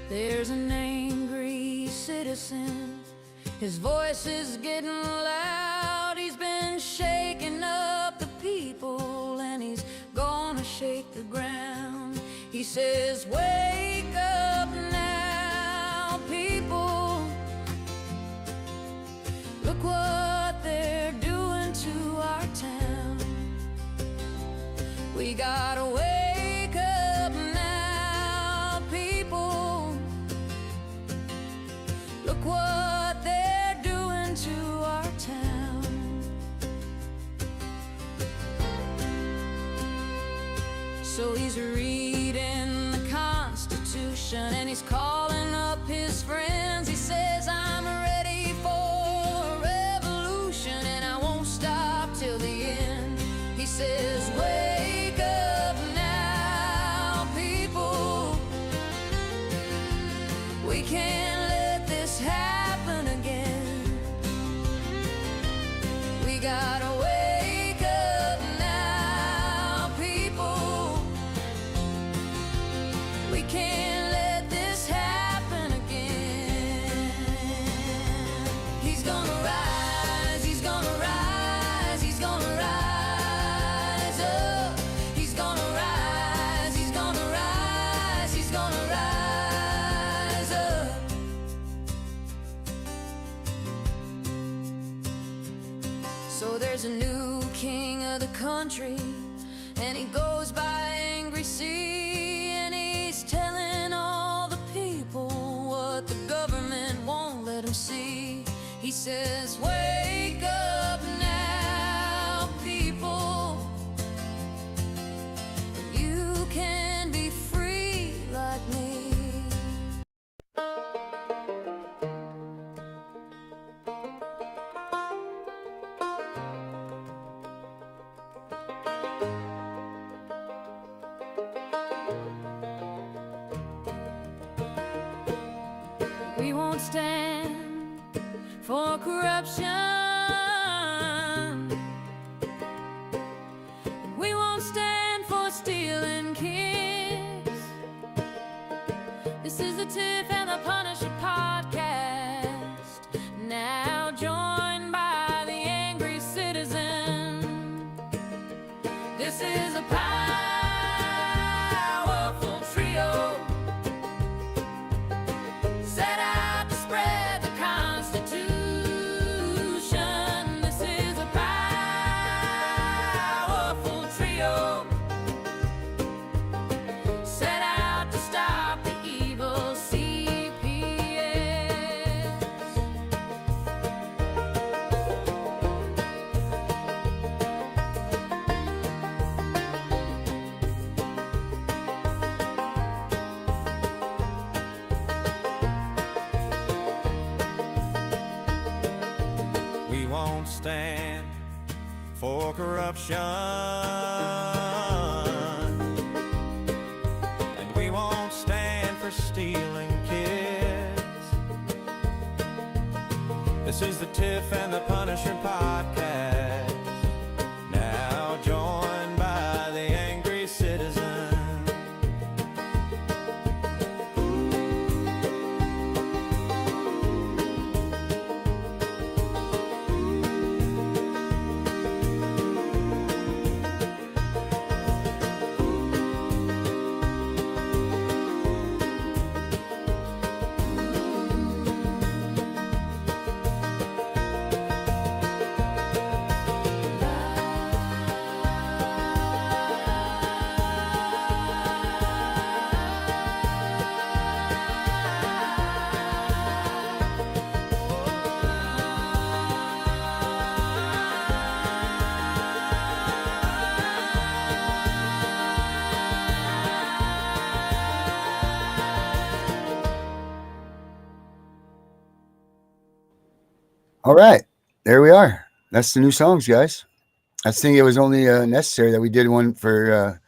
There's an angry citizen, his voice is getting loud. He's been shaking up the people and he's gonna shake the ground. He says, wake up now, people. Look what they're doing to our town. We gotta wake up now, people. Look what they're doing to our town. So he's reading the Constitution and he's calling up his friends. He says, I'm ready for a revolution and I won't stop till the end. He says, wake up now, people. We can't let this happen again. We gotta wake up now, people. We can't let this happen again. He's gonna rise, he's gonna rise, he's gonna rise up. He's gonna rise, he's gonna rise, he's gonna rise up. So there's a new king of the country, and he goes by Angry Sea, and he's telling all the people what the government won't let him see. He says, wake up now, people. You can be free like me. We won't stand for corruption. We won't stand for stealing kids. This is the Tiff and the Punisher podcast, now joined by the angry citizen. This is a powerful trio, set out to spread the Constitution. This is a powerful trio, set out to stop the evil CPS. We won't stand for corruption, and we won't stand for stealing kids. This is the Tiff and the Punisher podcast, now joined by the angry citizen. All right, there we are. That's the new songs, guys. I think it was only necessary that we did one for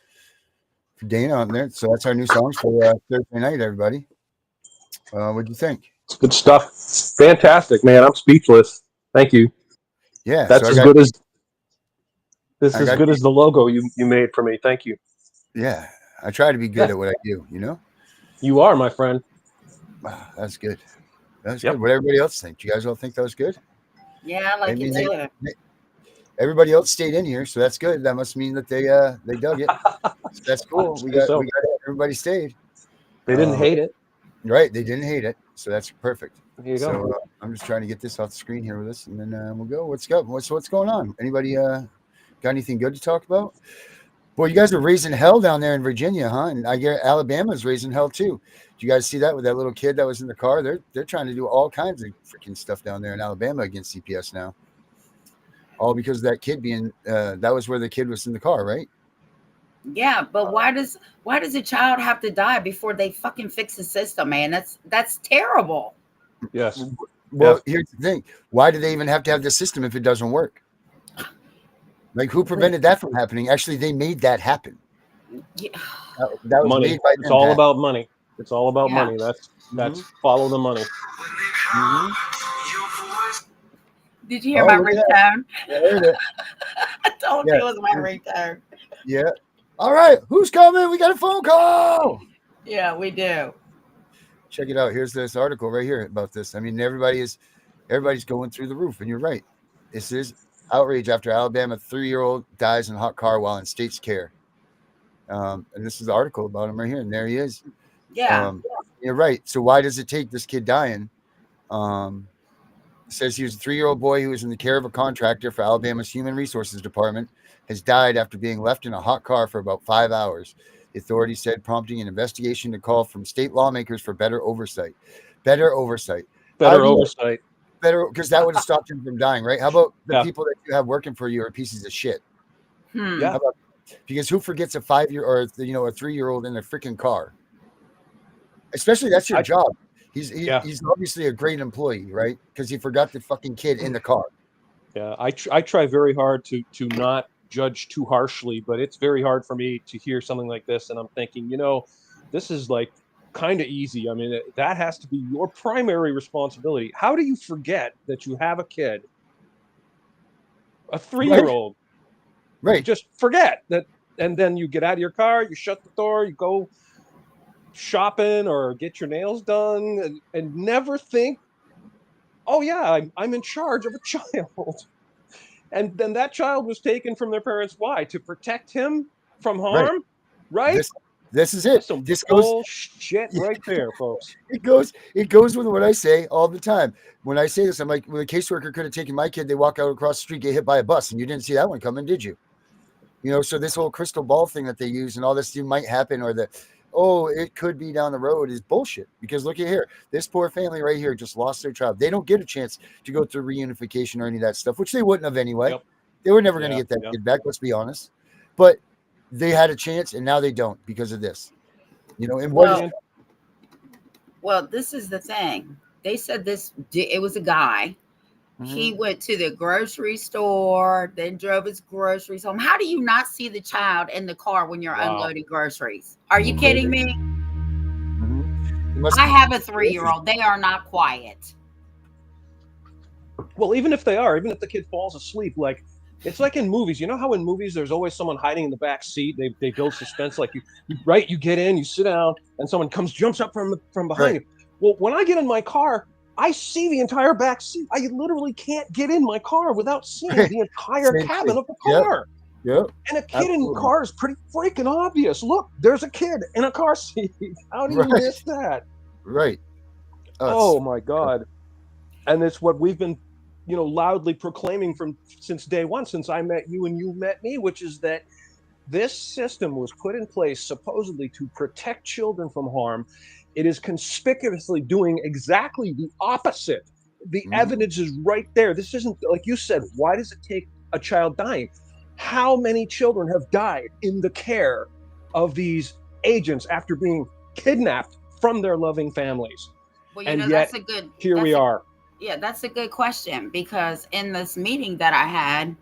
Dana on there. So that's our new songs for Thursday night, everybody. What'd you think? It's good stuff. Fantastic, man. I'm speechless. Thank you. Yeah, That's so as good as the logo you made for me. Thank you. Yeah, I try to be good at what I do. You know. You are, my friend. Wow, that's good. That's Yep. good. What everybody else think? Do you guys all think that was good? Yeah, I like it too. Everybody else stayed in here, so that's good. That must mean that they dug it. So that's cool. I'd We say got so. everybody stayed. They didn't hate it. Right, they didn't hate it, so that's perfect. There you So go. I'm just trying to get this off the screen here with us, and then we'll go. What's up? What's going on? Anybody got anything good to talk about? Boy, you guys are raising hell down there in Virginia, huh? And I get Alabama's raising hell too. Do you guys see that with that little kid that was in the car? They're trying to do all kinds of freaking stuff down there in Alabama against CPS now. All because of that kid being that was where the kid was in the car, right? Yeah, but why does a child have to die before they fucking fix the system, man? That's terrible. Yes. Well, Yes. here's the thing. Why do they even have to have the system if it doesn't work? Like, who prevented that from happening? Actually, they made that happen. Yeah. That was Money. made by It's them, all Pat. about money. It's all about Yeah. money. That's follow the money. Did you hear Oh, my look at that. ringtone? I heard it. I told Yeah. you it was my ringtone. Yeah. All right. Who's coming? We got a phone call. Yeah, we do. Check it out. Here's this article right here about this. I mean, everybody's going through the roof, and you're right. This is outrage after Alabama 3-year-old dies in hot car while in state's care. And this is the article about him right here, and there he is. Yeah. You're right. So why does it take this kid dying? It says he was a 3-year-old boy who was in the care of a contractor for Alabama's Human Resources Department, has died after being left in a hot car for about 5 hours. The authorities said, prompting an investigation to call from state lawmakers for better oversight. Better oversight. Better oversight. Better, because that would have stopped him from dying, right? How about the Yeah. people that you have working for you are pieces of shit? Yeah. How about, because who forgets a 5-year or a 3-year-old in a freaking car? Especially that's your job. He's obviously a great employee, right? Because he forgot the fucking kid in the car. Yeah, I try very hard to not judge too harshly, but it's very hard for me to hear something like this, and I'm thinking, this is like kind of easy. I mean, that has to be your primary responsibility. How do you forget that you have a kid, a 3-year-old? Right. You just forget that, and then you get out of your car, you shut the door, you go shopping or get your nails done, and never think, oh yeah, I'm in charge of a child. And then that child was taken from their parents. Why? To protect him from harm? Right? This is it. That's some this goes bullshit right there, folks. It goes with what I say all the time. When I say this, I'm like, well, the caseworker could have taken my kid. They walk out across the street, get hit by a bus, and you didn't see that one coming, did you? So this whole crystal ball thing that they use and all this might happen, or it could be down the road, is bullshit. Because look at here, this poor family right here just lost their child. They don't get a chance to go through reunification or any of that stuff, which they wouldn't have anyway. Yep. They were never going to get that kid back. Let's be honest. But they had a chance, and now they don't because of this. And well, this is the thing. They said it was a guy. Mm-hmm. He went to the grocery store, then drove his groceries home. How do you not see the child in the car when you're unloading groceries? Are you kidding me? Mm-hmm. I have a 3-year-old. They are not quiet. Well, even if the kid falls asleep, like, it's like in movies. You know how in movies there's always someone hiding in the back seat? They build suspense. Like you get in, you sit down, and someone jumps up from behind you. Well, when I get in my car, I see the entire back seat. I literally can't get in my car without seeing the entire cabin of the car. Yep. And a kid in the car is pretty freaking obvious. Look, there's a kid in a car seat. How do you miss that? Right. Oh my God. And it's what we've been loudly proclaiming since day one, since I met you and you met me, which is that this system was put in place supposedly to protect children from harm. It is conspicuously doing exactly the opposite. The evidence is right there. This isn't, like you said, why does it take a child dying? How many children have died in the care of these agents after being kidnapped from their loving families? Well, and yet, that's a good. Here we are. Yeah, that's a good question, because in this meeting that I had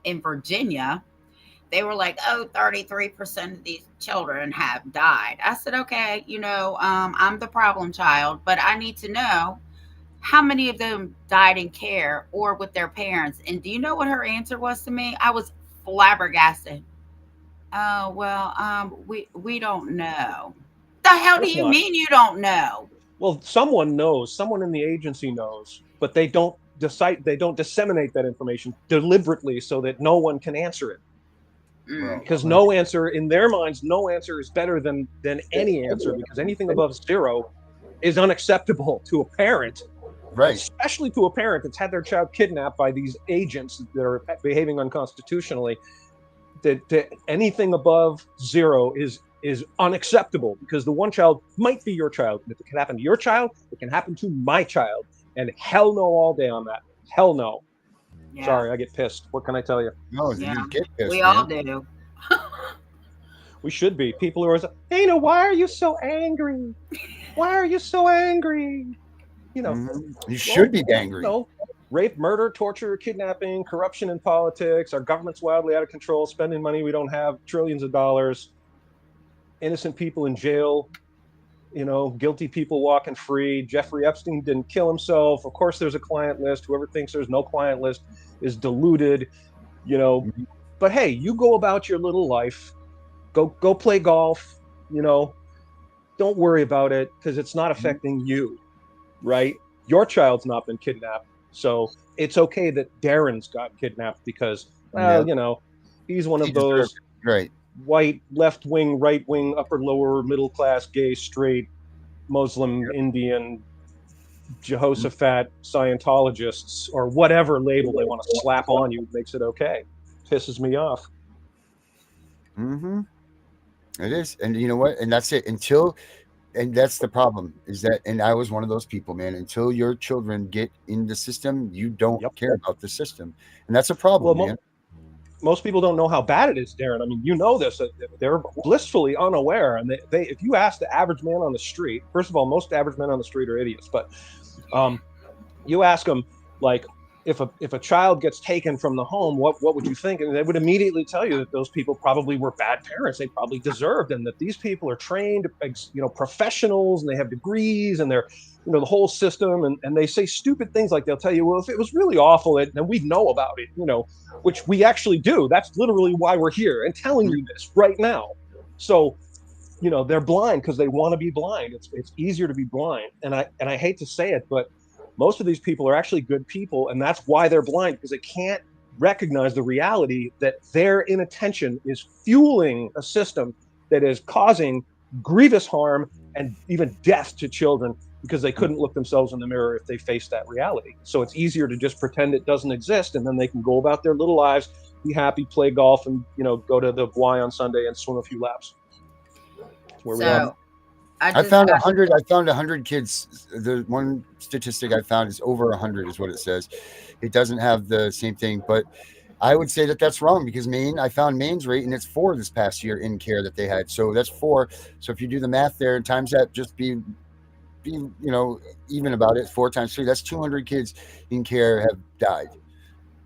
in Virginia, they were like, 33% of these children have died. I said, okay, I'm the problem child, but I need to know how many of them died in care or with their parents. And do you know what her answer was to me? I was flabbergasted. Oh, well, we don't know. The hell do you mean you don't know? Well, someone knows, someone in the agency knows, but they don't disseminate that information deliberately so that no one can answer it. Mm. Because no answer, in their minds, no answer is better than any answer, because anything above 0 is unacceptable to a parent, Right. especially to a parent that's had their child kidnapped by these agents that are behaving unconstitutionally. That anything above 0 is unacceptable, because the one child might be your child. And if it can happen to your child, it can happen to my child. And hell no all day on that. Hell no. Yeah. Sorry, I get pissed. What can I tell you? No, Yeah. you get pissed, We man. all do. We should be. People who are like, Dana, why are you so angry? Why are you so angry? You know, You should be angry. No, rape, murder, torture, kidnapping, corruption in politics. Our government's wildly out of control, spending money we don't have, trillions of dollars. Innocent people in jail. Guilty people walking free. Jeffrey Epstein didn't kill himself. Of course, there's a client list. Whoever thinks there's no client list is deluded. But hey, you go about your little life. Go play golf. Don't worry about it, because it's not affecting you, right? Your child's not been kidnapped, so it's okay that Darren's got kidnapped, because he's one of those right white left-wing, right-wing, upper lower middle class, gay, straight, Muslim, Indian, Jehoshaphat Scientologists, or whatever label they want to slap on you makes it okay. Pisses me off. It is. And you know what? And that's it. And that's the problem, is that, and I was one of those people, man, until your children get in the system, you don't care about the system. And that's a problem, man. Most people don't know how bad it is, Darren. I mean, you know this. They're blissfully unaware. And if you ask the average man on the street, first of all, most average men on the street are idiots. But you ask them, like, if a child gets taken from the home, what would you think? And they would immediately tell you that those people probably were bad parents. They probably deserved, and that these people are trained, professionals, and they have degrees, and they're, the whole system. And they say stupid things like, they'll tell you, well, if it was really awful, then we'd know about it, which we actually do. That's literally why we're here and telling you this right now. So, they're blind because they want to be blind. It's easier to be blind. And I hate to say it, but most of these people are actually good people, and that's why they're blind, because they can't recognize the reality that their inattention is fueling a system that is causing grievous harm and even death to children, because they couldn't look themselves in the mirror if they faced that reality. So it's easier to just pretend it doesn't exist, and then they can go about their little lives, be happy, play golf, and go to the Y on Sunday and swim a few laps. That's where we are. I found 100. I found 100 kids. The one statistic I found is over 100 is what it says. It doesn't have the same thing, but I would say that that's wrong, because I found Maine's rate, and it's 4 this past year in care that they had. So that's 4. So if you do the math there and times that, just be even about it, 4 times 3, that's 200 kids in care have died.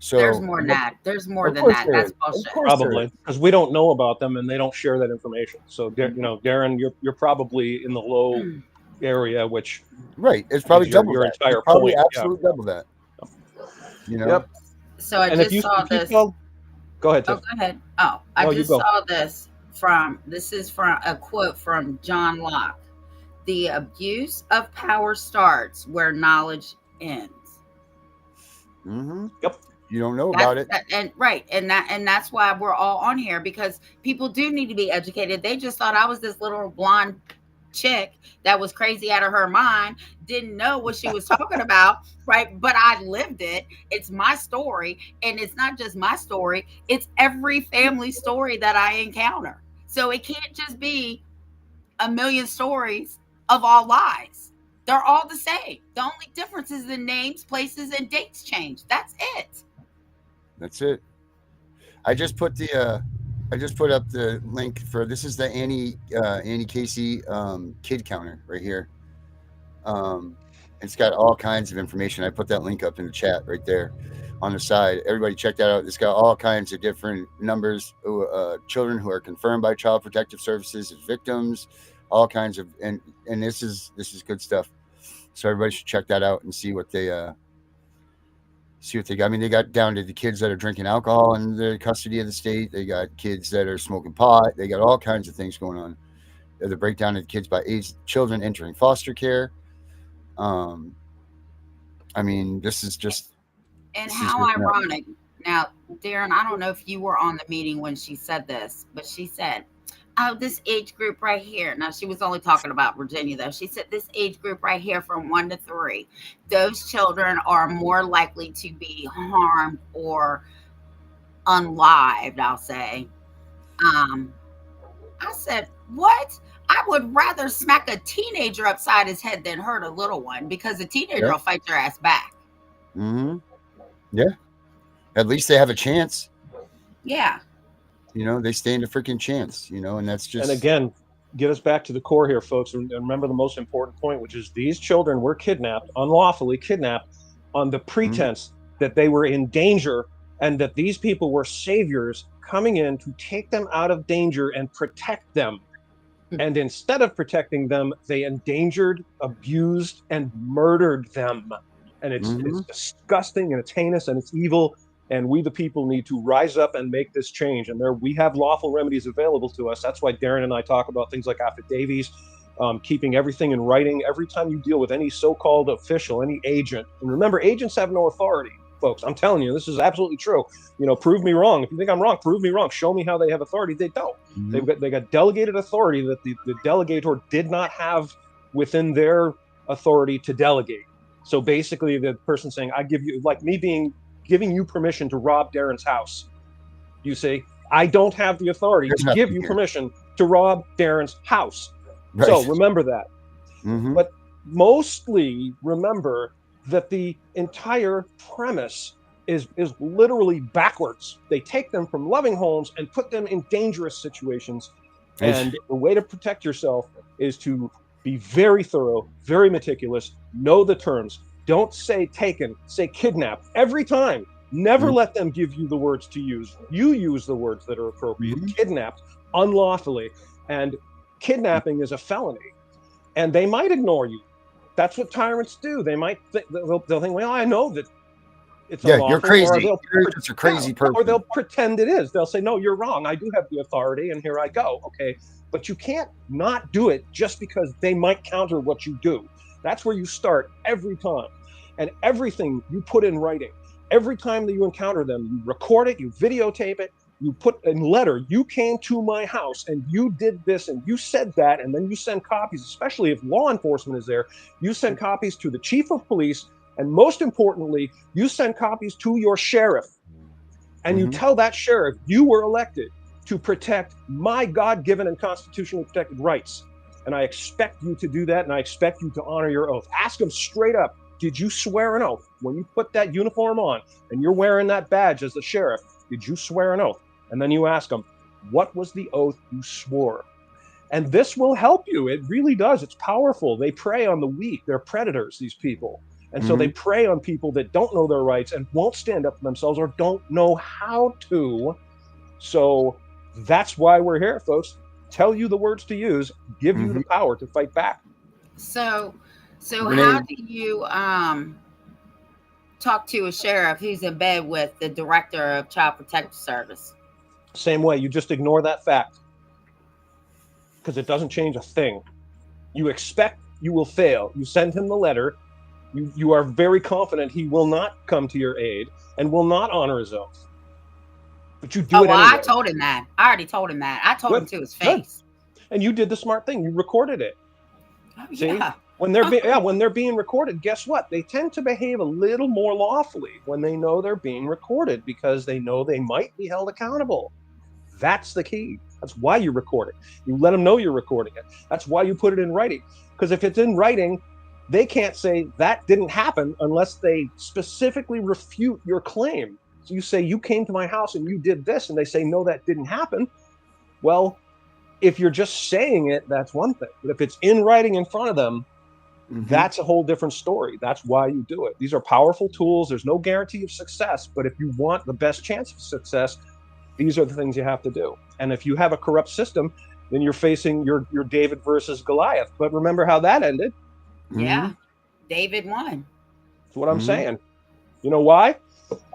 So there's more than that. There's more than that. That's bullshit. Probably, because we don't know about them and they don't share that information. So, Darren, you're probably in the low area, which it's probably double your that. entire it's probably point. Absolutely double that. Yep. So I just saw this. Go ahead, Tiff. Go ahead. I just saw this this is from a quote from John Locke. The abuse of power starts where knowledge ends. Yep. You don't know about it. And that's why we're all on here, because people do need to be educated. They just thought I was this little blonde chick that was crazy out of her mind, didn't know what she was talking about, right? But I lived it. It's my story, and it's not just my story, it's every family story that I encounter. So it can't just be a million stories of all lies. They're all the same. The only difference is the names, places, and dates change. That's it. That's it. I just put up the link for, this is the Annie Casey kid counter right here. It's got all kinds of information. I put that link up in the chat right there on the side. Everybody check that out. It's got all kinds of different numbers, children who are confirmed by Child Protective Services as victims, all kinds of, and this is good stuff. So everybody should check that out and see what they got. I mean, they got down to the kids that are drinking alcohol in the custody of the state. They got kids that are smoking pot. They got all kinds of things going on. The breakdown of the kids by age, children entering foster care. I mean, this is just. And This is how just nuts. ironic. Now, Darren, I don't know if you were on the meeting when she said this, but she said, oh, this age group right here. Now, she was only talking about Virginia, though. She said, this age group right here from 1 to 3, those children are more likely to be harmed or unlived, I'll say. Um, I said, what? I would rather smack a teenager upside his head than hurt a little one, because a teenager Yeah. will fight your ass back. Mm-hmm. Yeah. At least they have a chance. Yeah. You know, they stand a freaking chance, you know, and that's just. And again, get us back to the core here, folks. And remember the most important point, which is these children were kidnapped, unlawfully kidnapped, on the pretense that they were in danger and that these people were saviors coming in to take them out of danger and protect them. And instead of protecting them, they endangered, abused, and murdered them. And it's disgusting, and it's heinous, and it's evil. And we, the people, need to rise up and make this change. And we have lawful remedies available to us. That's why Darren and I talk about things like affidavits, keeping everything in writing. Every time you deal with any so-called official, any agent, and remember, agents have no authority, folks. I'm telling you, this is absolutely true. You know, prove me wrong. If you think I'm wrong, prove me wrong. Show me how they have authority. They don't. They got delegated authority that the delegator did not have within their authority to delegate. So basically, the person saying, I give you, like me giving you permission to rob Darren's house. You say, I don't have the authority to give you permission to rob Darren's house. Right. So remember that. But mostly remember that the entire premise is literally backwards. They take them from loving homes and put them in dangerous situations. And the way to protect yourself is to be very thorough, very meticulous, know the terms. Don't say taken, say kidnapped every time. Never let them give you the words to use. You use the words that are appropriate. Kidnapped unlawfully. And kidnapping is a felony. And they might ignore you. That's what tyrants do. They might they'll think, well, I know that it's unlawful. You're crazy. You're just a crazy person. Or they'll pretend it is. They'll say, no, you're wrong. I do have the authority, and here I go. Okay. But you can't not do it just because they might counter what you do. That's where you start every time. And everything you put in writing, every time that you encounter them, you record it, you videotape it, you put in letter, you came to my house and you did this and you said that, and then you send copies, especially if law enforcement is there, you send copies to the chief of police, and most importantly, you send copies to your sheriff. And you tell that sheriff you were elected to protect my God-given and constitutionally protected rights. And I expect you to do that, and I expect you to honor your oath. Ask them straight up, did you swear an oath? When you put that uniform on and you're wearing that badge as the sheriff, did you swear an oath? And then you ask them, what was the oath you swore? And this will help you. It really does. It's powerful. They prey on the weak. They're predators, these people. And so they prey on people that don't know their rights and won't stand up for themselves or don't know how to. So that's why we're here, folks. Tell you the words to use, give you the power to fight back. So how do you talk to a sheriff who's in bed with the director of Child Protective Service? Same way. You just ignore that fact because it doesn't change a thing. You expect you will fail. You send him the letter. You are very confident he will not come to your aid and will not honor his oath. But you do it anyway. I told him that. I already told him that. I told him to his face. And you did the smart thing. You recorded it. Oh, See? Yeah. When they're being recorded, guess what? They tend to behave a little more lawfully when they know they're being recorded because they know they might be held accountable. That's the key. That's why you record it. You let them know you're recording it. That's why you put it in writing. Because if it's in writing, they can't say that didn't happen unless they specifically refute your claim. So you say, you came to my house and you did this, and they say, no, that didn't happen. Well, if you're just saying it, that's one thing. But if it's in writing in front of them, that's a whole different story. That's why you do it. These are powerful tools. There's no guarantee of success. But if you want the best chance of success, these are the things you have to do. And if you have a corrupt system, then you're facing your David versus Goliath. But remember how that ended. Yeah. David won. That's what I'm saying. You know why?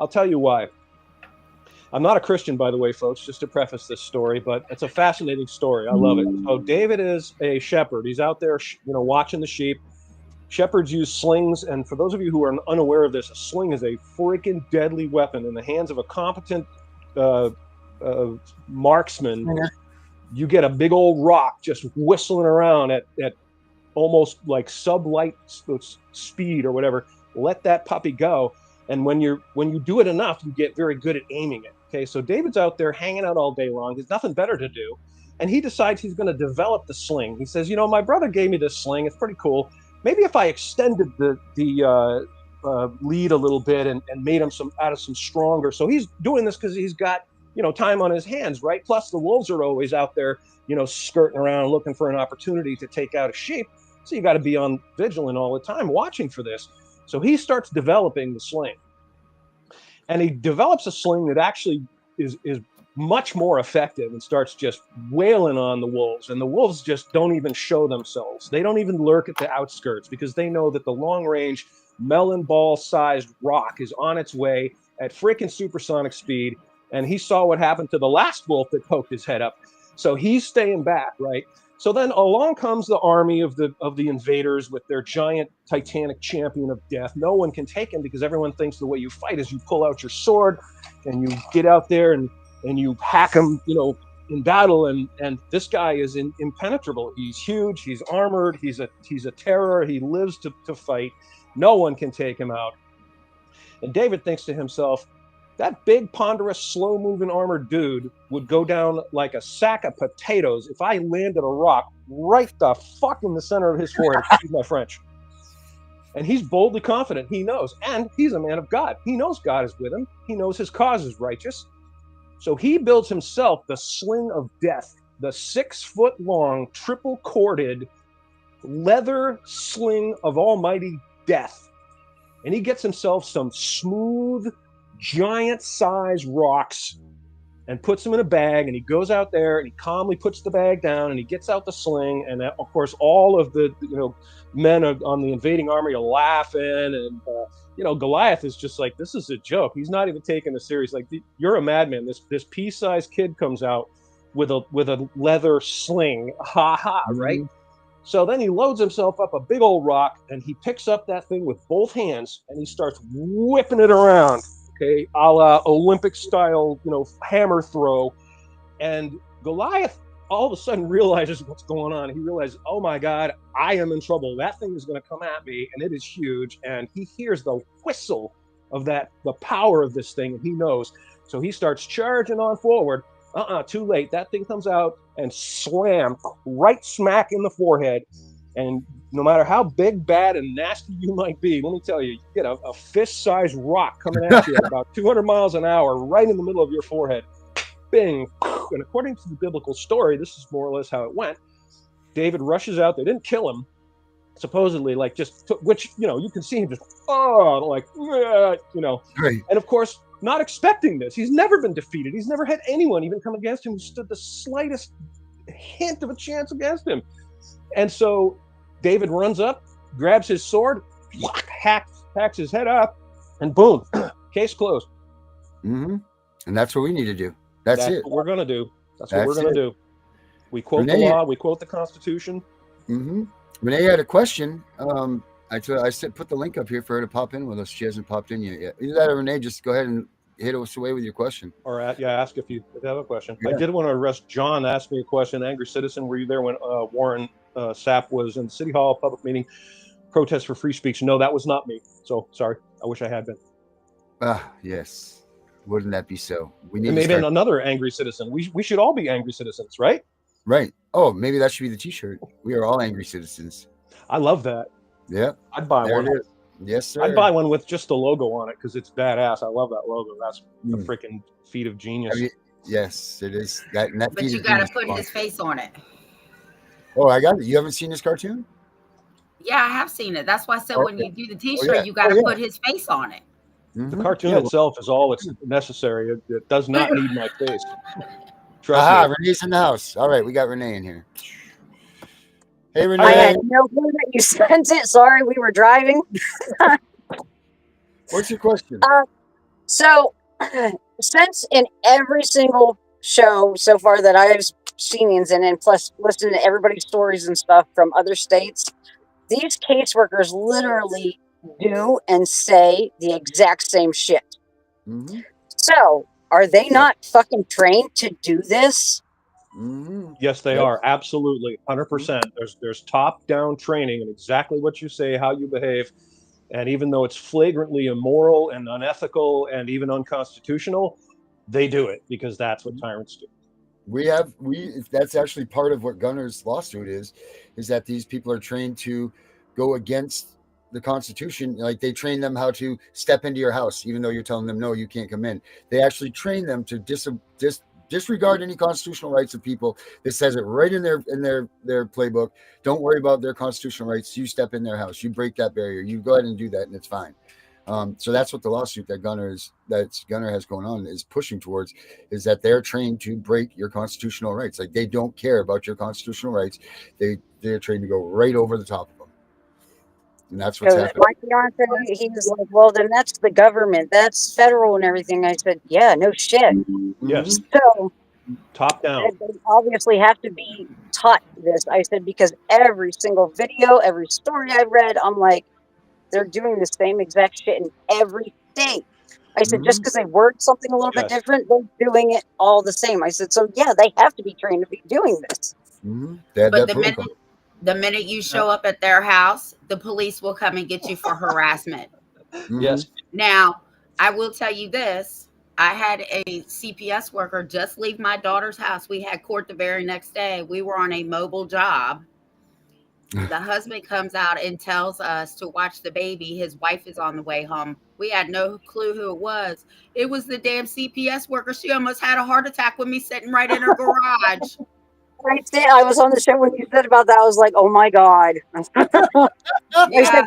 I'll tell you why. I'm not a Christian, by the way, folks, just to preface this story, but it's a fascinating story. I love it. So David is a shepherd. He's out there, watching the sheep. Shepherds use slings, and for those of you who are unaware of this, a sling is a freaking deadly weapon in the hands of a competent marksman. Yeah. You get a big old rock just whistling around at almost like sublight speed or whatever. Let that puppy go, and when you do it enough, you get very good at aiming it. Okay, so David's out there hanging out all day long. There's nothing better to do, and he decides he's going to develop the sling. He says, my brother gave me this sling. It's pretty cool. Maybe if I extended the lead a little bit and made him some stronger. So he's doing this because he's got time on his hands, right? Plus the wolves are always out there, skirting around looking for an opportunity to take out a sheep. So you got to be on vigilant all the time, watching for this. So he starts developing the sling, and he develops a sling that actually is much more effective and starts just wailing on the wolves. And the wolves just don't even show themselves. They don't even lurk at the outskirts because they know that the long range melon ball sized rock is on its way at freaking supersonic speed. And he saw what happened to the last wolf that poked his head up. So he's staying back, right? So then along comes the army of the invaders with their giant titanic champion of death. No one can take him because everyone thinks the way you fight is you pull out your sword and you get out there and you hack him, in battle. And this guy is impenetrable. He's huge. He's armored. He's a terror. He lives to fight. No one can take him out. And David thinks to himself, that big, ponderous, slow-moving armored dude would go down like a sack of potatoes if I landed a rock right the fuck in the center of his forehead. Excuse my French. And he's boldly confident. He knows. And he's a man of God. He knows God is with him. He knows his cause is righteous. So he builds himself the sling of death, the 6-foot-long, triple-corded leather sling of almighty death. And he gets himself some smooth, giant-sized rocks and puts them in a bag, and he goes out there and he calmly puts the bag down and he gets out the sling. And of course, all of the men on the invading army are laughing, and Goliath is just like, this is a joke. He's not even taking this serious. Like, you're a madman. This pea-sized kid comes out with a leather sling, right? So then he loads himself up a big old rock, and he picks up that thing with both hands and he starts whipping it around. Okay, a la Olympic style, hammer throw. And Goliath all of a sudden realizes what's going on. He realizes, oh my God, I am in trouble. That thing is going to come at me, and it is huge. And he hears the whistle of the power of this thing, and he knows. So he starts charging on forward. Too late. That thing comes out and slam right smack in the forehead. And no matter how big, bad, and nasty you might be, let me tell you, you get a fist-sized rock coming at you at about 200 miles an hour right in the middle of your forehead. Bing. And according to the biblical story, this is more or less how it went. David rushes out. They didn't kill him, supposedly, which, you can see him just, right. And of course, not expecting this. He's never been defeated. He's never had anyone even come against him who stood the slightest hint of a chance against him. And so David runs up, grabs his sword, hacks his head up, and boom, case closed. Mm-hmm. And that's what we need to do. That's it. What we're going to do. That's what we're going to do. We quote the law. We quote the Constitution. Mm-hmm. Renee had a question. I said put the link up here for her to pop in with us. She hasn't popped in yet. Either that or Renee, just go ahead and hit us away with your question. Or ask if you have a question. Yeah. I did want to arrest John. Asked me a question. Angry citizen. Were you there when Warren Sapp was in City Hall public meeting, protest for free speech? No, that was not me. So sorry. I wish I had been. Yes. Wouldn't that be so? We need maybe another angry citizen. We should all be angry citizens, right? Right. Oh, maybe that should be the T-shirt. We are all angry citizens. I love that. Yeah. I'd buy one. Yes, sir. I'd buy one with just the logo on it because it's badass. I love that logo. That's the freaking feat of genius. Yes, it is. But you got to put his face on it. Oh, I got it. You haven't seen this cartoon? Yeah, I have seen it. That's why I said when you do the T-shirt, you got to put his face on it. Mm-hmm. The cartoon itself is all it's necessary. It does not need my face. Trust me. Renee's in the house. All right, we got Renee in here. Hey, Renee. I had no clue that you sent it. Sorry, we were driving. What's your question? So, since in every single show so far that I've seen in, and plus listened to everybody's stories and stuff from other states, these caseworkers literally do and say the exact same shit. Mm-hmm. So, are they not fucking trained to do this? Mm-hmm. Yes, they Yep. are. Absolutely. 100%. There's top-down training and exactly what you say, how you behave. And even though it's flagrantly immoral and unethical and even unconstitutional, they do it because that's what tyrants do. That's actually part of what Gunner's lawsuit is that these people are trained to go against the Constitution. Like, they train them how to step into your house, even though you're telling them, no, you can't come in. They actually train them to disregard any constitutional rights of people. This says it right in their playbook. Don't worry about their constitutional rights. You step in their house, you break that barrier, you go ahead and do that, and it's fine. So that's what the lawsuit that Gunner has going on is pushing towards, is that they're trained to break your constitutional rights. Like, they don't care about your constitutional rights. They're trained to go right over the top of them, and that's what's Because happening. my fiance, he was like, well, then that's the government, that's federal and everything. I said, yeah, no shit. Yes, So top down. they obviously have to be taught this. I said, because every single video, every story I read, I'm like, they're doing the same exact shit in everything. I said, just because they word something a little bit Yes. different, they're doing it all the same. I said, so yeah, they have to be trained to be doing this. They have But that protocol. the minute you show up at their house, the police will come and get you for harassment. Yes. Now, I will tell you this. I had a CPS worker just leave my daughter's house. We had court the very next day. We were on a mobile job. The husband comes out and tells us to watch the baby. His wife is on the way home. We had no clue who it was. It was the damn CPS worker. She almost had a heart attack with me sitting right in her garage. I was on the show when you said about that. I was like, oh my God. I Yeah, said,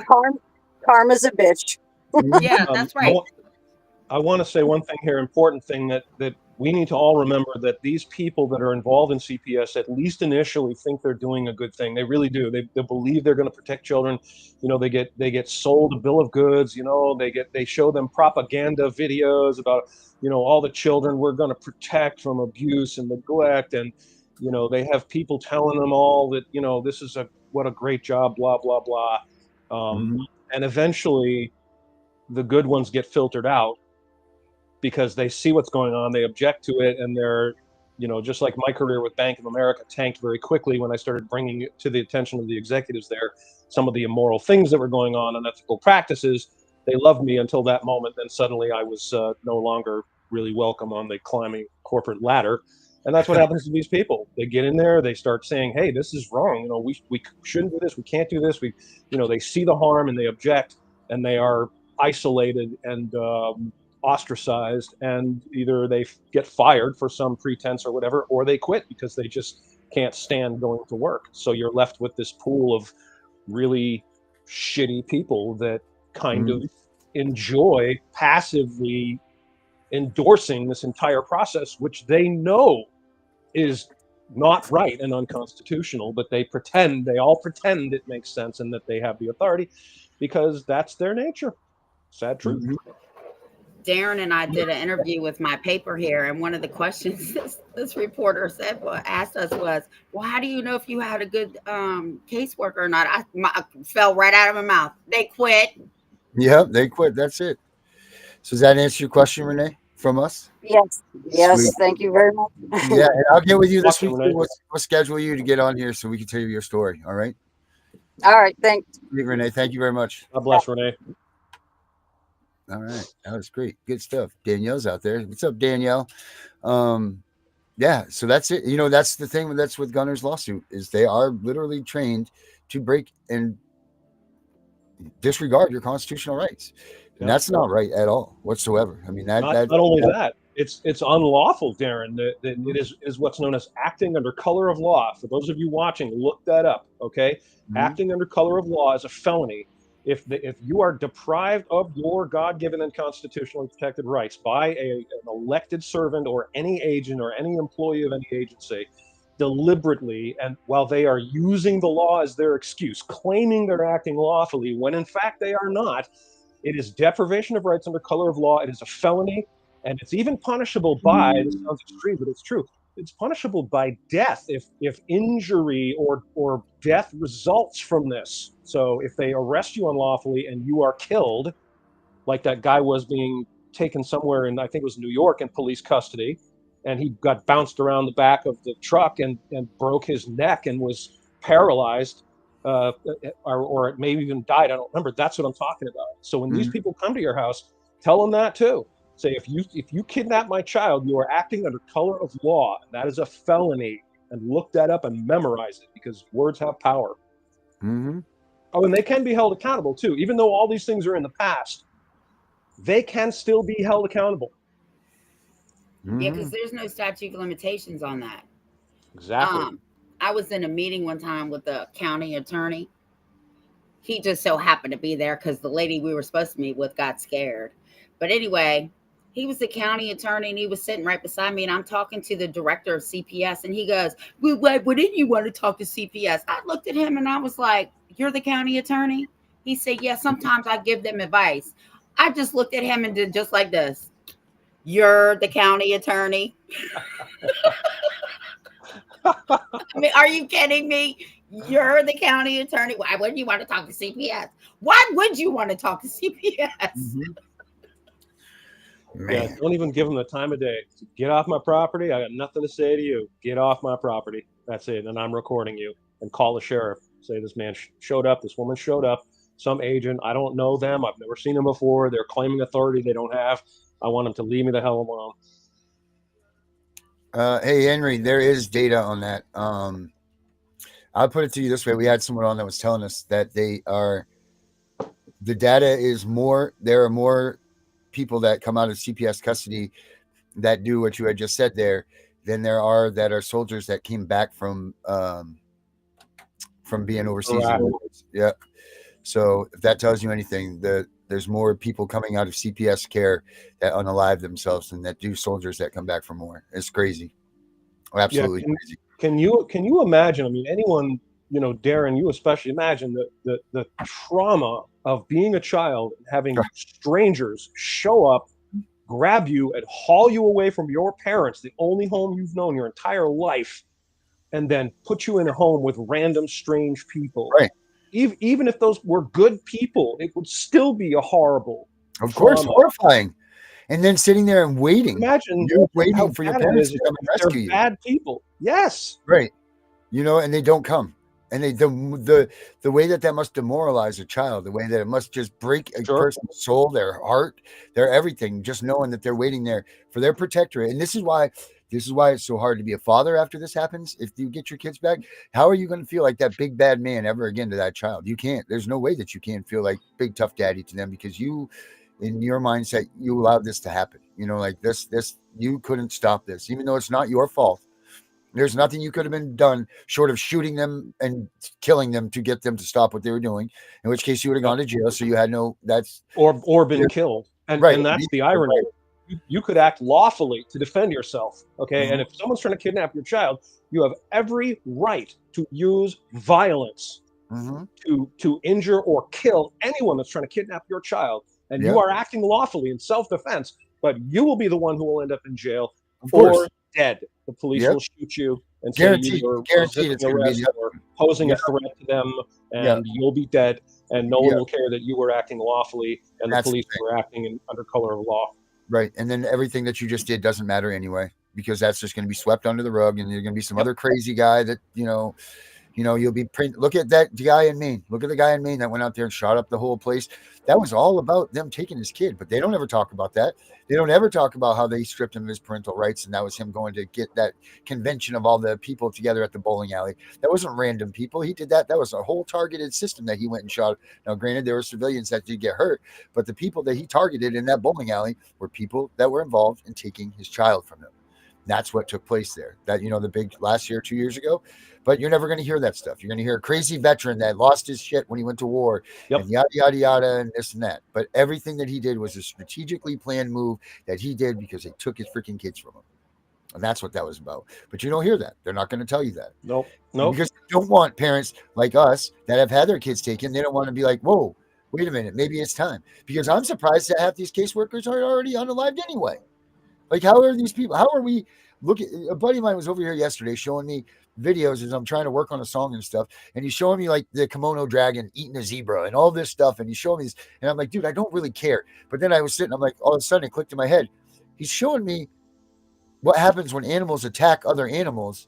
karma's a bitch. yeah, that's right. I want to say one thing here, important thing that we need to all remember, that these people that are involved in CPS, at least initially, think they're doing a good thing. They really do. They believe they're going to protect children. You know, they get sold a bill of goods. You know, they show them propaganda videos about, you know, all the children we're going to protect from abuse and neglect, and you know, they have people telling them all that, you know, this is what a great job, blah blah blah, and eventually the good ones get filtered out because they see what's going on, they object to it, and they're, you know, just like my career with Bank of America tanked very quickly when I started bringing it to the attention of the executives there, some of the immoral things that were going on, unethical practices. They loved me until that moment. Then suddenly I was no longer really welcome on the climbing corporate ladder. And that's what happens to these people. They get in there, they start saying, hey, this is wrong. You know, we shouldn't do this. We can't do this. You know, they see the harm and they object, and they are isolated and ostracized, and either they get fired for some pretense or whatever, or they quit because they just can't stand going to work. So you're left with this pool of really shitty people that kind of enjoy passively endorsing this entire process, which they know is not right and unconstitutional, but they all pretend it makes sense and that they have the authority because that's their nature. Sad truth. Darren and I did an interview with my paper here, and one of the questions this reporter asked us was, "Well, how do you know if you had a good caseworker or not?" I fell right out of my mouth. They quit. Yeah, they quit. That's it. So does that answer your question, Renee, from us? Yes. Sweet. Thank you very much. Yeah, and I'll get with you this week. Renee. We'll schedule you to get on here so we can tell you your story. All right. All right. Thanks. Sweet, Renee. Thank you very much. God bless, Renee. All right. That was great. Good stuff. Danielle's out there. What's up, Danielle? Yeah, so that's it. You know, that's the thing that's with Gunner's lawsuit, is they are literally trained to break and disregard your constitutional rights. And that's not right at all whatsoever. I mean, not only that, it's unlawful, Darren. That it is what's known as acting under color of law. For those of you watching, look that up. Okay, acting under color of law is a felony. If you are deprived of your God-given and constitutionally protected rights by an elected servant or any agent or any employee of any agency, deliberately, and while they are using the law as their excuse, claiming they're acting lawfully when in fact they are not, it is deprivation of rights under color of law. It is a felony, and it's even punishable by, this sounds extreme, but it's true, it's punishable by death if injury or death results from this. So if they arrest you unlawfully and you are killed, like that guy was being taken somewhere in, I think it was New York, in police custody, and he got bounced around the back of the truck and broke his neck and was paralyzed, or maybe even died. I don't remember. That's what I'm talking about. So when these people come to your house, tell them that too. Say, if you kidnap my child, you are acting under color of law. That is a felony. And look that up and memorize it, because words have power. Mm-hmm. Oh, and they can be held accountable too. Even though all these things are in the past, they can still be held accountable. Yeah, because there's no statute of limitations on that. Exactly. I was in a meeting one time with the county attorney. He just so happened to be there because the lady we were supposed to meet with got scared. But anyway, he was the county attorney and he was sitting right beside me, and I'm talking to the director of CPS, and he goes, well, why wouldn't you want to talk to CPS? I looked at him and I was like, you're the county attorney? He said, yeah, sometimes I give them advice. I just looked at him and did just like this. You're the county attorney? I mean, are you kidding me? You're the county attorney. Why wouldn't you want to talk to CPS? Why would you want to talk to CPS? Yeah, don't even give them the time of day. Get off my property. I got nothing to say to you. Get off my property. That's it. And I'm recording you. And call the sheriff. Say this man showed up. This woman showed up. Some agent. I don't know them. I've never seen them before. They're claiming authority they don't have. I want them to leave me the hell alone. Hey, Henry, there is data on that. I'll put it to you this way. We had someone on that was telling us that the data is more, there are more people that come out of CPS custody that do what you had just said there than there are that are soldiers that came back from being overseas. Yeah. So if that tells you anything, there's more people coming out of CPS care that unalive themselves than that do soldiers that come back from war. It's crazy. Absolutely crazy. Can you imagine? I mean, anyone, Darren, you especially, imagine the trauma of being a child, having strangers show up, grab you, and haul you away from your parents, the only home you've known your entire life, and then put you in a home with random strange people. Right. Even if those were good people, it would still be a horrible. Of course, horrifying. And then sitting there and waiting. Imagine you're waiting for your parents to come and rescue you. Bad people. Yes. Right. And they don't come. And the way that must demoralize a child, the way that it must just break a person's soul, their heart, their everything, just knowing that they're waiting there for their protector. And this is why it's so hard to be a father after this happens. If you get your kids back, how are you going to feel like that big bad man ever again to that child? You can't. There's no way that you can feel like big tough daddy to them, because you, in your mindset, you allowed this to happen. Like this, you couldn't stop this, even though it's not your fault. There's nothing you could have been done short of shooting them and killing them to get them to stop what they were doing, in which case you would have gone to jail. So you had or been killed. And that's the irony. Right. You could act lawfully to defend yourself. Okay. Mm-hmm. And if someone's trying to kidnap your child, you have every right to use violence to injure or kill anyone that's trying to kidnap your child. And you are acting lawfully in self-defense, but you will be the one who will end up in jail or dead. The police will shoot you and say you were resisting arrest or posing a threat to them, and you'll be dead, and no one will care that you were acting lawfully and the police were acting under color of law. Right. And then everything that you just did doesn't matter anyway, because that's just going to be swept under the rug, and you're going to be some other crazy guy that, you'll be look at that guy in Maine. Look at the guy in Maine that went out there and shot up the whole place. That was all about them taking his kid, but they don't ever talk about that. They don't ever talk about how they stripped him of his parental rights, and that was him going to get that convention of all the people together at the bowling alley. That wasn't random people. He did that. That was a whole targeted system that he went and shot. Now, granted, there were civilians that did get hurt, but the people that he targeted in that bowling alley were people that were involved in taking his child from him. That's what took place there. That, the big last year, 2 years ago. But you're never going to hear that stuff. You're going to hear a crazy veteran that lost his shit when he went to war and yada, yada, yada, and this and that. But everything that he did was a strategically planned move that he did because they took his freaking kids from him. And that's what that was about. But you don't hear that. They're not going to tell you that. Nope. Because they don't want parents like us that have had their kids taken. They don't want to be like, whoa, wait a minute. Maybe it's time. Because I'm surprised that half these caseworkers are already unalived anyway. Like, how are these people? How are we look at a buddy of mine was over here yesterday showing me videos as I'm trying to work on a song and stuff, and he's showing me like the kimono dragon eating a zebra and all this stuff, and he's showing me this, and I'm like, dude, I don't really care. But then I was sitting, I'm like, all of a sudden it clicked in my head. He's showing me what happens when animals attack other animals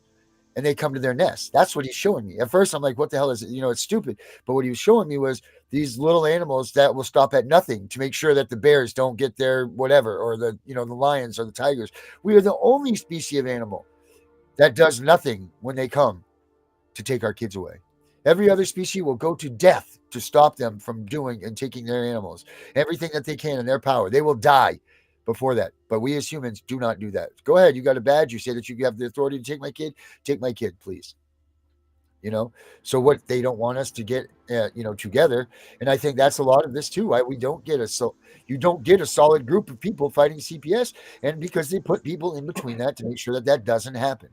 and they come to their nest. That's what he's showing me. At first, I'm like, what the hell is it? You know, it's stupid. But what he was showing me was these little animals that will stop at nothing to make sure that the bears don't get their whatever, or the, you know, the lions or the tigers. We are the only species of animal that does nothing when they come to take our kids away. Every other species will go to death to stop them from doing and taking their animals, everything that they can in their power. They will die before that. But we as humans do not do that. Go ahead. You got a badge. You say that you have the authority to take my kid. Take my kid, please. You know, so what they don't want us to get, you know, together. And I think that's a lot of this too. Why we don't get you don't get a solid group of people fighting CPS, and because they put people in between that to make sure that that doesn't happen.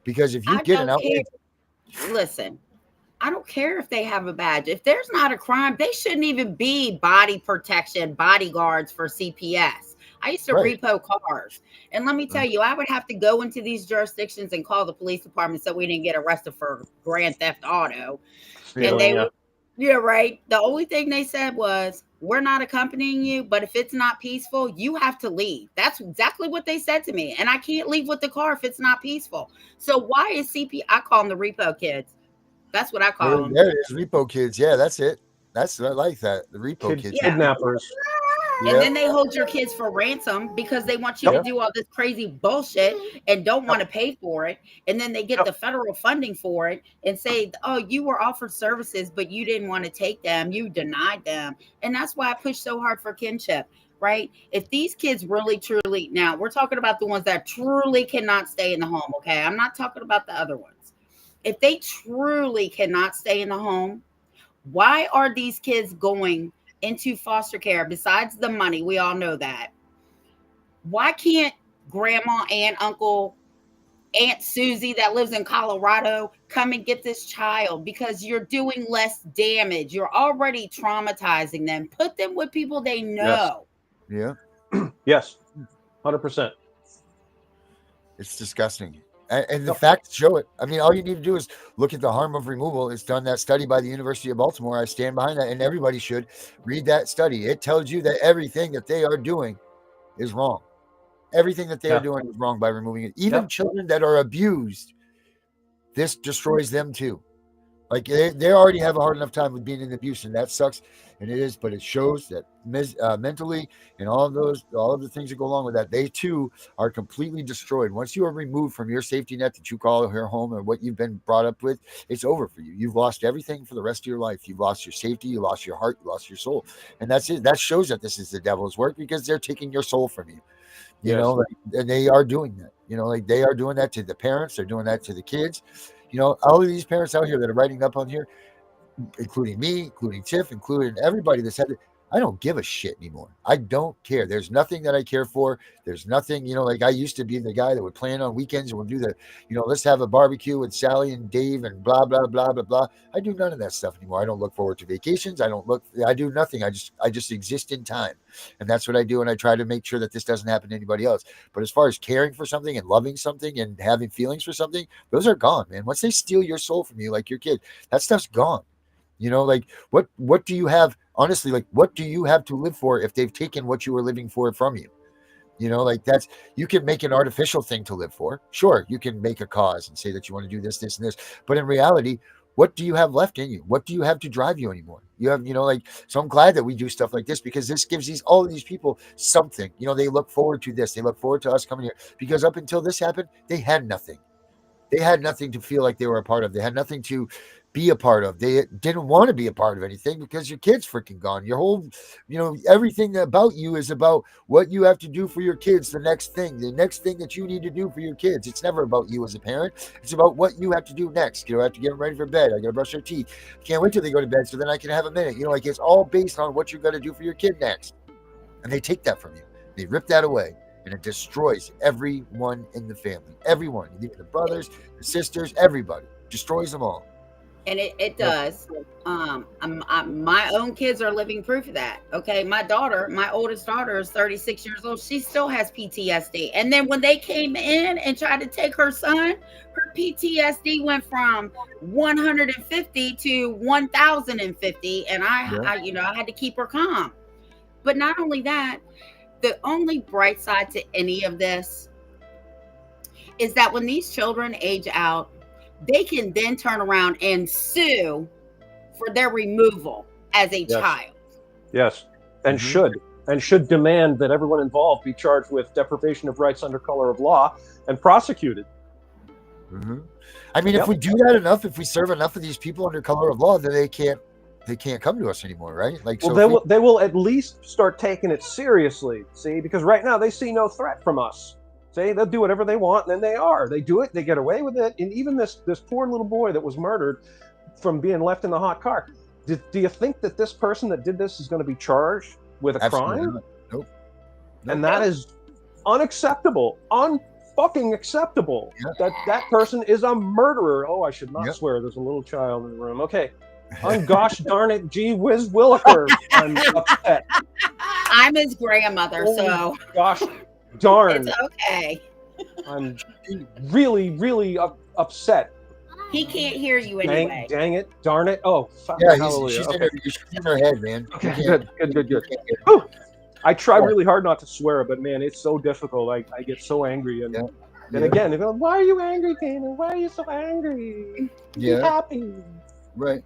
Because if you I get an don't outright, care. Listen, I don't care if they have a badge. If there's not a crime, they shouldn't even be body protection bodyguards for CPS. I used to right, repo cars. And let me tell you, I would have to go into these jurisdictions and call the police department so we didn't get arrested for grand theft auto. And they Yeah. would, yeah, right. The only thing they said was, we're not accompanying you, but if it's not peaceful, you have to leave. That's exactly what they said to me. And I can't leave with the car if it's not peaceful. So why is I call them the repo kids. That's what I call them. there it is, repo kids. Yeah, that's it. I like that. The repo kids. Yeah. Kidnappers. And Yeah, then they hold your kids for ransom because they want you Yep. to do all this crazy bullshit and don't want to pay for it. And then they get Yep. the federal funding for it and say, oh, you were offered services, but you didn't want to take them. You denied them. And that's why I push so hard for kinship, right? If these kids really, truly, now we're talking about the ones that truly cannot stay in the home, okay? I'm not talking about the other ones. If they truly cannot stay in the home, why are these kids going into foster care besides the money? We all know that. Why can't grandma, aunt, uncle, Aunt Susie that lives in Colorado come and get this child? Because you're doing less damage. You're already traumatizing them. Put them with people they know. yeah. Yes. 100%. It's disgusting. And the facts show it. I mean, all you need to do is look at the harm of removal. It's done that study by the University of Baltimore. I stand behind that, and everybody should read that study. It tells you that everything that they are doing is wrong. Everything that they are doing is wrong by removing it. Even children that are abused, this destroys them too. Like they already have a hard enough time with being in abuse, and that sucks, and it is. But it shows that mentally and all of the things that go along with that, they too are completely destroyed. Once you are removed from your safety net that you call your home or what you've been brought up with, it's over for you. You've lost everything for the rest of your life. You've lost your safety, you lost your heart, you lost your soul, and that's it. That shows that this is the devil's work because they're taking your soul from you. You know, like, and they are doing that. You know, like they are doing that to the parents. They're doing that to the kids. You know, all of these parents out here that are writing up on here, including me, including Tiff, including everybody that's had it, I don't give a shit anymore. I don't care. There's nothing that I care for. There's nothing, you know, like I used to be the guy that would plan on weekends and would do the, you know, let's have a barbecue with Sally and Dave and blah, blah, blah, blah, blah. I do none of that stuff anymore. I don't look forward to vacations. I do nothing. I just exist in time. And that's what I do. And I try to make sure that this doesn't happen to anybody else. But as far as caring for something and loving something and having feelings for something, those are gone, man. Once they steal your soul from you, like your kid, that stuff's gone. You know, like what do you have, honestly, like what do you have to live for if they've taken what you were living for from you? You know, like you can make an artificial thing to live for. Sure, you can make a cause and say that you want to do this, this, and this. But in reality, what do you have left in you? What do you have to drive you anymore? You have, you know, like, so I'm glad that we do stuff like this because this gives all of these people something. You know, they look forward to this. They look forward to us coming here because up until this happened, they had nothing. They had nothing to feel like they were a part of. They had nothing to be a part of. They didn't want to be a part of anything because your kid's freaking gone. Your whole, you know, everything about you is about what you have to do for your kids. The next thing that you need to do for your kids. It's never about you as a parent. It's about what you have to do next. You know, I have to get them ready for bed. I got to brush their teeth. Can't wait till they go to bed so then I can have a minute. You know, like it's all based on what you're going to do for your kid next. And they take that from you. They rip that away. And it destroys everyone in the family. Everyone. Even the brothers, the sisters, everybody. Destroys them all. And it does. My own kids are living proof of that. Okay, my daughter, my oldest daughter, is 36 years old. She still has PTSD. And then when they came in and tried to take her son, her PTSD went from 150 to 1050, and I had to keep her calm. But not only that, the only bright side to any of this is that when these children age out, they can then turn around and sue for their removal as a child. Yes, and should demand that everyone involved be charged with deprivation of rights under color of law and prosecuted. I mean, if we do that enough, if we serve enough of these people under color of law, then they can't come to us anymore, right? Like, well, so they will at least start taking it seriously. See, because right now they see no threat from us. See, they'll do whatever they want, and then they do it, they get away with it. And even this poor little boy that was murdered from being left in the hot car. Do you think that this person that did this is going to be charged with a crime? Nope. And that is unacceptable. Unfucking acceptable. That person is a murderer. Oh, I should not swear. There's a little child in the room. Okay. Gosh darn it, gee whiz williker. I'm upset. I'm his grandmother, so gosh darn. It's okay. I'm really, really upset. He can't hear you anyway. Dang it, darn it. Oh, yeah, she's in her head, man. Okay, good. I try really hard not to swear, but man, it's so difficult. I get so angry, and again, they go, "Why are you angry, Dana? Why are you so angry? Be happy." Right.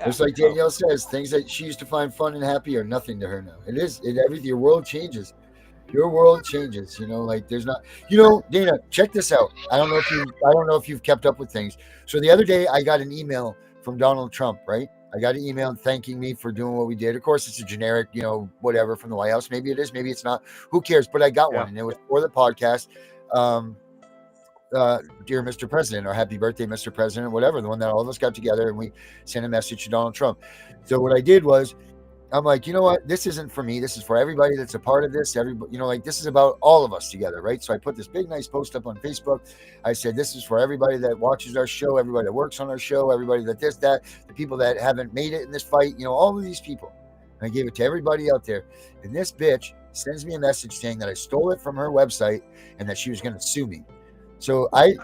Just like Danielle says, things that she used to find fun and happy are nothing to her now. Everything. Your world changes. Your world changes. Like there's not. Dana, check this out. I don't know if you've kept up with things. So the other day, I got an email from Donald Trump. Right. I got an email thanking me for doing what we did. Of course, it's a generic, whatever from the White House. Maybe it is. Maybe it's not. Who cares? But I got one, and it was for the podcast. Dear Mr. President, or happy birthday, Mr. President, whatever, the one that all of us got together and we sent a message to Donald Trump. So what I did was, I'm like, you know what? This isn't for me. This is for everybody that's a part of this. Everybody, like this is about all of us together, right? So I put this big, nice post up on Facebook. I said, this is for everybody that watches our show, everybody that works on our show, everybody that the people that haven't made it in this fight, all of these people. And I gave it to everybody out there. And this bitch sends me a message saying that I stole it from her website and that she was going to sue me. So I,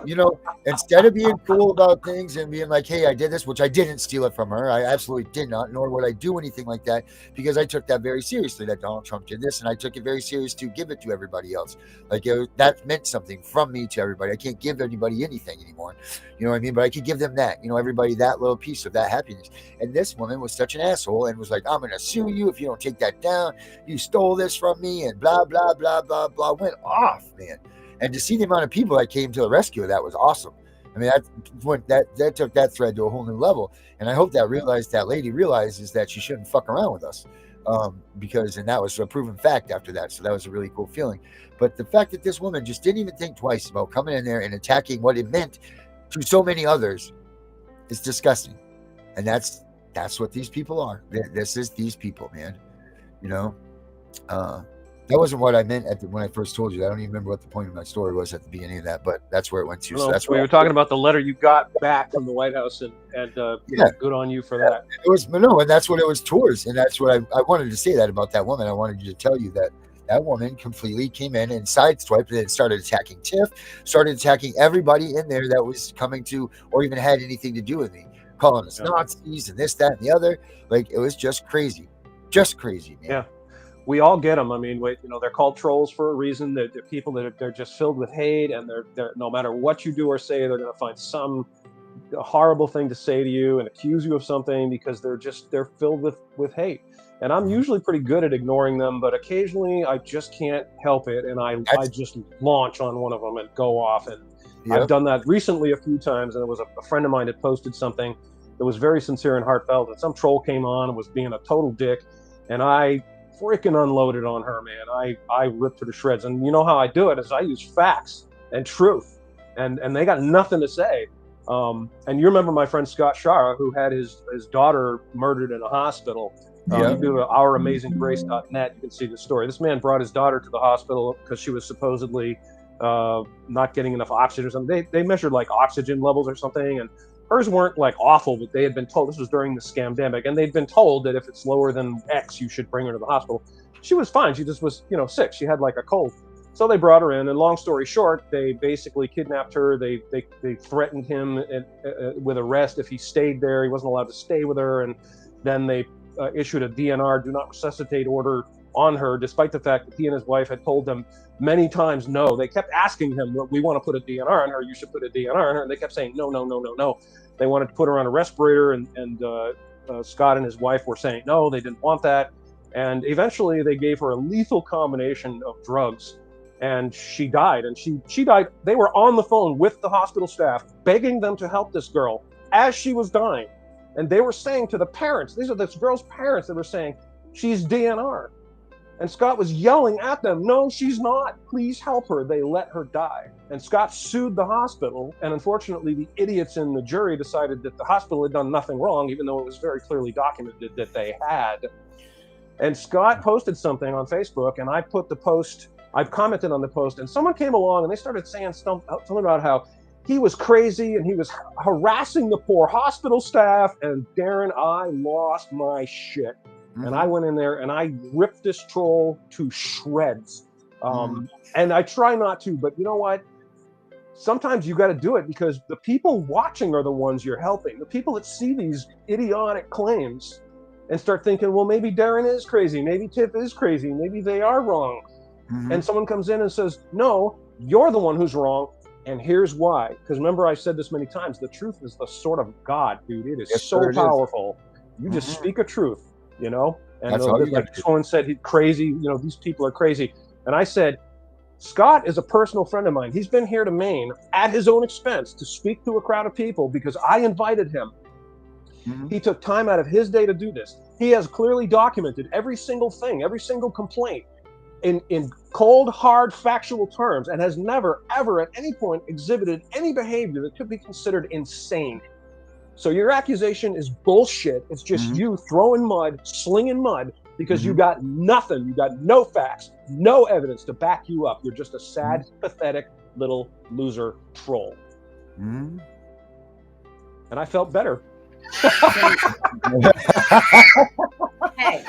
instead of being cool about things and being like, hey, I did this, which I didn't steal it from her. I absolutely did not, nor would I do anything like that, because I took that very seriously, that Donald Trump did this, and I took it very serious to give it to everybody else. Like that meant something from me to everybody. I can't give anybody anything anymore. You know what I mean? But I could give them that, everybody that little piece of that happiness. And this woman was such an asshole and was like, I'm going to sue you if you don't take that down. You stole this from me and blah, blah, blah, blah, blah. Went off, man. And to see the amount of people that came to the rescue of that was awesome. I mean, that took that thread to a whole new level. And I hope that lady realizes that she shouldn't fuck around with us. And that was a proven fact after that. So that was a really cool feeling. But the fact that this woman just didn't even think twice about coming in there and attacking what it meant to so many others is disgusting. And that's what these people are. This is these people, man. That wasn't what I meant when I first told you. I don't even remember what the point of my story was at the beginning of that, but that's where it went to. So that's we were talking about the letter you got back from the White House, and good on you for that. It was and that's what it was towards, and that's what I wanted to say that about that woman. I wanted you to tell you that woman completely came in and sideswiped and started attacking Tiff, started attacking everybody in there that was coming to or even had anything to do with me, calling us Nazis and this, that, and the other. Like it was just crazy, man. Yeah. We all get them. I mean, they're called trolls for a reason. They're people that they're just filled with hate, and they're no matter what you do or say, they're going to find some horrible thing to say to you and accuse you of something because they're filled with hate. And I'm usually pretty good at ignoring them, but occasionally I just can't help it, and I just launch on one of them and go off. And I've done that recently a few times, and it was a friend of mine that posted something that was very sincere and heartfelt, and some troll came on and was being a total dick, and I freaking unloaded on her, man. I ripped her to shreds. And you know how I do it is I use facts and truth, and they got nothing to say. And you remember my friend Scott Shara, who had his daughter murdered in a hospital. You do ouramazinggrace.net, you can see the story. This man brought his daughter to the hospital because she was supposedly not getting enough oxygen or something. They measured like oxygen levels or something, and hers weren't like awful, but they had been told, this was during the scamdemic, and they'd been told that if it's lower than X, you should bring her to the hospital. She was fine. She just was, sick. She had like a cold. So they brought her in, and long story short, they basically kidnapped her. They threatened him with arrest if he stayed there. He wasn't allowed to stay with her, and then they issued a DNR, do not resuscitate order on her, despite the fact that he and his wife had told them many times no. They kept asking him, well, we want to put a DNR on her, you should put a DNR on her, and they kept saying no. They wanted to put her on a respirator, and Scott and his wife were saying no, they didn't want that, and eventually they gave her a lethal combination of drugs, and she died. And she died. They were on the phone with the hospital staff begging them to help this girl as she was dying, and they were saying to the parents, these are this girl's parents, they were saying, she's DNR. And Scott was yelling at them, no, she's not. Please help her. They let her die. And Scott sued the hospital. And unfortunately, the idiots in the jury decided that the hospital had done nothing wrong, even though it was very clearly documented that they had. And Scott posted something on Facebook, and I commented on the post, and someone came along and they started saying something about how he was crazy and he was harassing the poor hospital staff. And Darren, I lost my shit. And I went in there and I ripped this troll to shreds. And I try not to, but you know what? Sometimes you got to do it, because the people watching are the ones you're helping. The people that see these idiotic claims and start thinking, well, maybe Darren is crazy. Maybe Tiff is crazy. Maybe they are wrong. And someone comes in and says, no, you're the one who's wrong. And here's why. Because remember, I said this many times, the truth is the sword of God, dude. It is so powerful. You just speak a truth. And like someone said, he's crazy. These people are crazy. And I said, Scott is a personal friend of mine. He's been here to Maine at his own expense to speak to a crowd of people because I invited him. He took time out of his day to do this. He has clearly documented every single thing, every single complaint in cold, hard, factual terms, and has never, ever at any point exhibited any behavior that could be considered insane. So your accusation is bullshit. It's just you throwing mud, slinging mud, because you got nothing. You got no facts, no evidence to back you up. You're just a sad, pathetic little loser troll. And I felt better. Hey.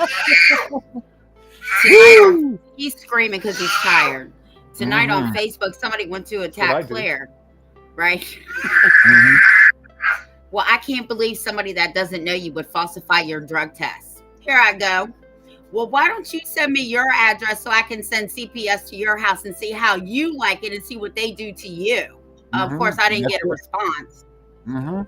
Tonight, he's screaming because he's tired. Tonight on Facebook, somebody went to attack Claire, right? Well, I can't believe somebody that doesn't know you would falsify your drug test. Here I go. Well, why don't you send me your address so I can send CPS to your house and see how you like it and see what they do to you? Of course, I didn't get a response. Well,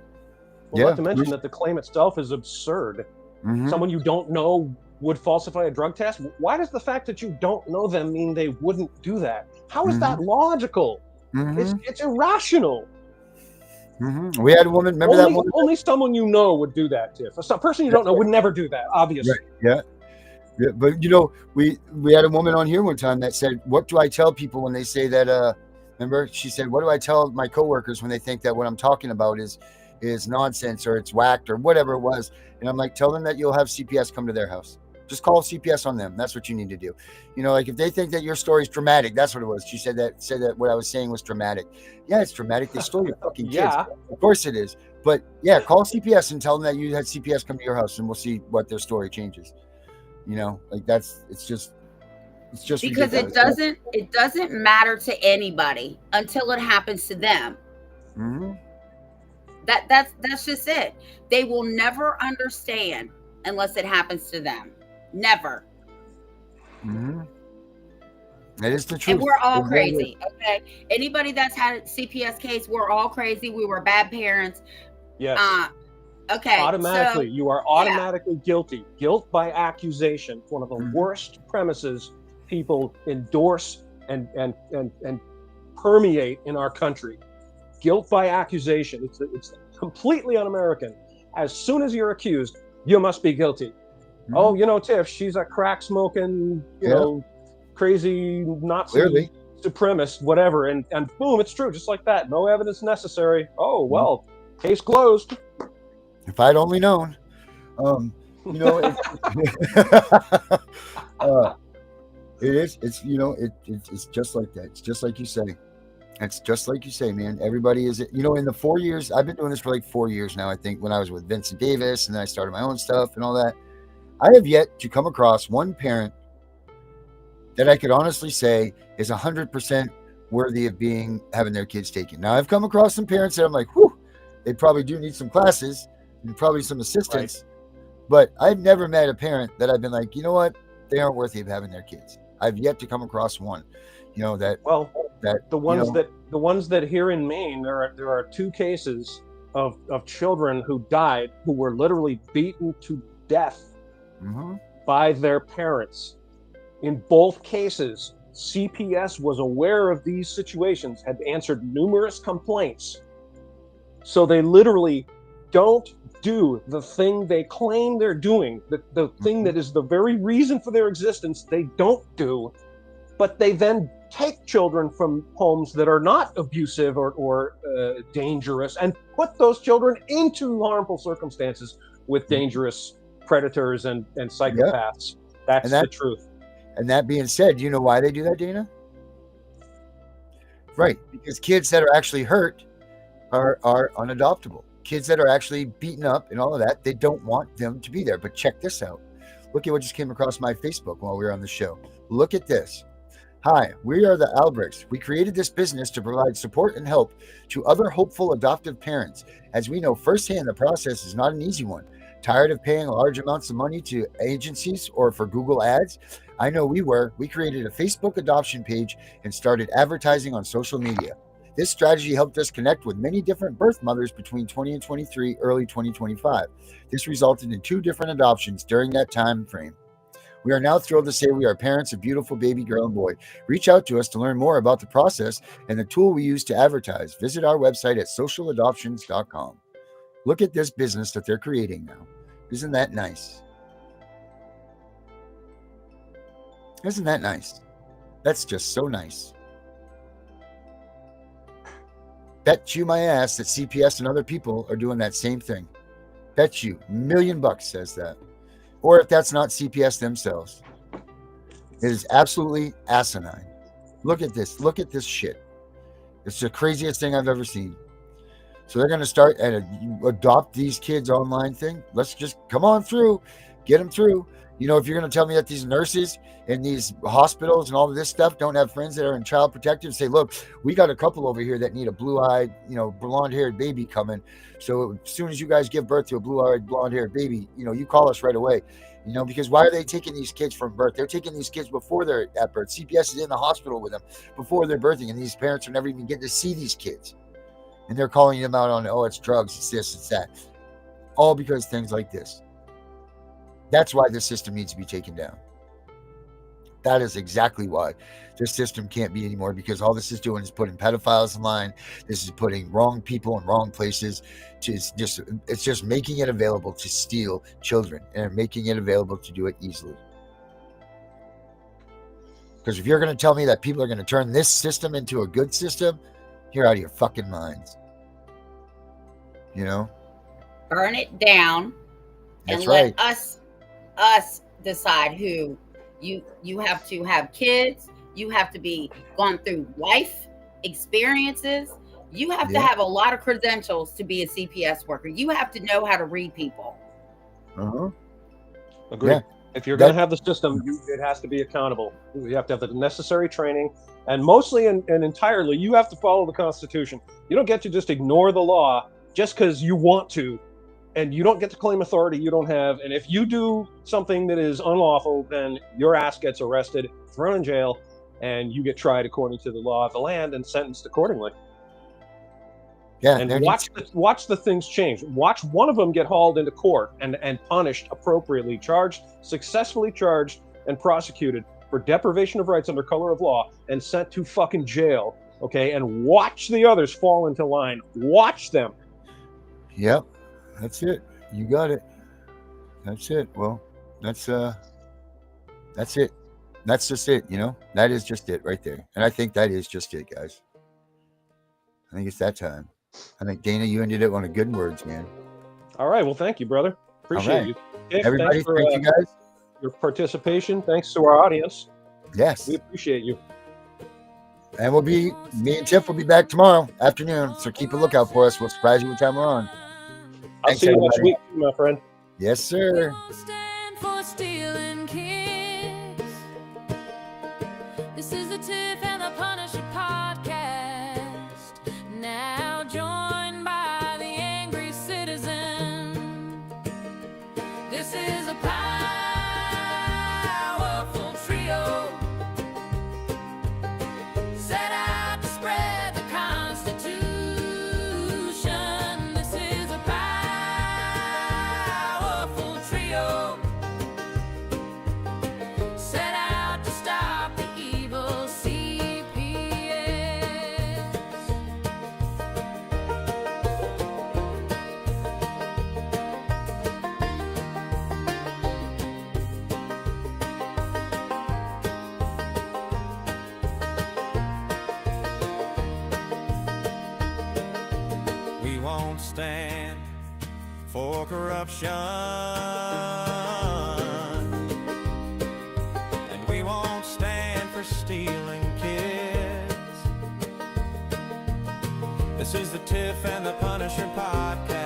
not to mention that the claim itself is absurd. Someone you don't know would falsify a drug test. Why does the fact that you don't know them mean they wouldn't do that? How is that logical? It's irrational. We had a woman, remember that woman? Only someone you know would do that, Tiff. A person you don't know would never do that, obviously. Right. Yeah, but we had a woman on here one time that said, what do I tell people when they say that, remember, she said, what do I tell my coworkers when they think that what I'm talking about is nonsense or it's whacked or whatever it was? And I'm like, tell them that you'll have CPS come to their house. Just call CPS on them. That's what you need to do. Like if they think that your story is dramatic, that's what it was. She said that what I was saying was dramatic. Yeah, it's dramatic. They stole your fucking kids. Yeah. Of course it is. But yeah, call CPS and tell them that you had CPS come to your house, and we'll see what their story changes. It's just because ridiculous. it doesn't matter to anybody until it happens to them. That's just it. They will never understand unless it happens to them. Never. That is the truth. And we're all crazy. Okay. Anybody that's had a CPS case, we're all crazy. We were bad parents. Yes. Okay. Automatically, you are automatically guilty. Guilt by accusation. It's one of the worst premises people endorse and permeate in our country. Guilt by accusation. It's completely un-American. As soon as you're accused, you must be guilty. Oh, Tiff, she's a crack smoking, crazy Nazi supremacist, whatever. And boom, it's true. Just like that. No evidence necessary. Oh, well, case closed. If I'd only known. It is. It's just like that. It's just like you say. It's just like you say, man. Everybody is, in the 4 years, I've been doing this for like 4 years now, I think, when I was with Vincent Davis, and then I started my own stuff and all that. I have yet to come across one parent that I could honestly say is 100% worthy of having their kids taken. Now, I've come across some parents that I'm like, whew, they probably do need some classes and probably some assistance. Right. But I've never met a parent that I've been like, you know what, they aren't worthy of having their kids. I've yet to come across one, the ones that here in Maine, there are 2 cases of children who died who were literally beaten to death by their parents. In both cases, CPS was aware of these situations, had answered numerous complaints. So they literally don't do the thing they claim they're doing, the thing that is the very reason for their existence, they don't do, but they then take children from homes that are not abusive or dangerous and put those children into harmful circumstances with dangerous predators and psychopaths. Yep. That's the truth. And that being said, do you know why they do that, Dana? Right, because kids that are actually hurt are unadoptable. Kids that are actually beaten up and all of that, they don't want them to be there. But check this out. Look at what just came across my Facebook while we were on the show. Look at this. Hi, we are the Albricks. We created this business to provide support and help to other hopeful adoptive parents. As we know firsthand, the process is not an easy one. Tired of paying large amounts of money to agencies or for Google ads? I know we were. We created a Facebook adoption page and started advertising on social media. This strategy helped us connect with many different birth mothers between 20 and 23, early 2025. This resulted in 2 different adoptions during that time frame. We are now thrilled to say we are parents of beautiful baby girl and boy. Reach out to us to learn more about the process and the tool we use to advertise. Visit our website at socialadoptions.com. Look at this business that they're creating now. Isn't that nice? Isn't that nice? That's just so nice. Bet you my ass that CPS and other people are doing that same thing. Bet you $1 million says that. Or if that's not CPS themselves. It is absolutely asinine. Look at this. Look at this shit. It's the craziest thing I've ever seen. So they're going to start and adopt these kids online thing. Let's just come on through. Get them through. If you're going to tell me that these nurses in these hospitals and all of this stuff don't have friends that are in child protective, say, look, we got a couple over here that need a blue-eyed, blonde-haired baby coming. So as soon as you guys give birth to a blue-eyed, blonde-haired baby, you call us right away. Because why are they taking these kids from birth? They're taking these kids before they're at birth. CPS is in the hospital with them before they're birthing, and these parents are never even getting to see these kids. And they're calling them out on, it's drugs, it's this, it's that. All because things like this. That's why this system needs to be taken down. That is exactly why this system can't be anymore, because all this is doing is putting pedophiles in line. This is putting wrong people in wrong places. It's just making it available to steal children, and making it available to do it easily. Because if you're going to tell me that people are going to turn this system into a good system, you're out of your fucking minds. Burn it down. That's and right. Let us decide who. You have to have kids. You have to be gone through life experiences. You have to have a lot of credentials to be a CPS worker. You have to know how to read people. Agreed. Yeah. If you're going to have the system, it has to be accountable. You have to have the necessary training, and mostly and entirely, you have to follow the Constitution. You don't get to just ignore the law just because you want to. And you don't get to claim authority you don't have. And if you do something that is unlawful, then your ass gets arrested, thrown in jail, and you get tried according to the law of the land and sentenced accordingly. Yeah, and watch the things change. Watch one of them get hauled into court and punished appropriately, successfully charged and prosecuted for deprivation of rights under color of law and sent to fucking jail. Okay, and watch the others fall into line. Watch them. Yep. That's it. You got it. That's it. Well, that's it. That's just it, That is just it right there. And I think that is just it, guys. I think it's that time. I think, Dana, you ended it on a good words, man. All right. Well, thank you, brother. Appreciate you. Tiff, everybody, thank you, guys. Your participation. Thanks to our audience. Yes. We appreciate you. And me and Tiff will be back tomorrow afternoon. So keep a lookout for us. We'll surprise you what time we're on. I'll Thanks, see you next everybody. week, my friend. Yes, sir. Won't stand for stealing kids. This is the Tiff and the Punisher podcast. Now joined by the angry citizen. This is a powerful trio. Set out to spread the Constitution. This is a powerful trio. Set out to stop the evil CPS. We won't stand for corruption, and we won't stand for stealing kids. This is the Tiff and the Punisher podcast.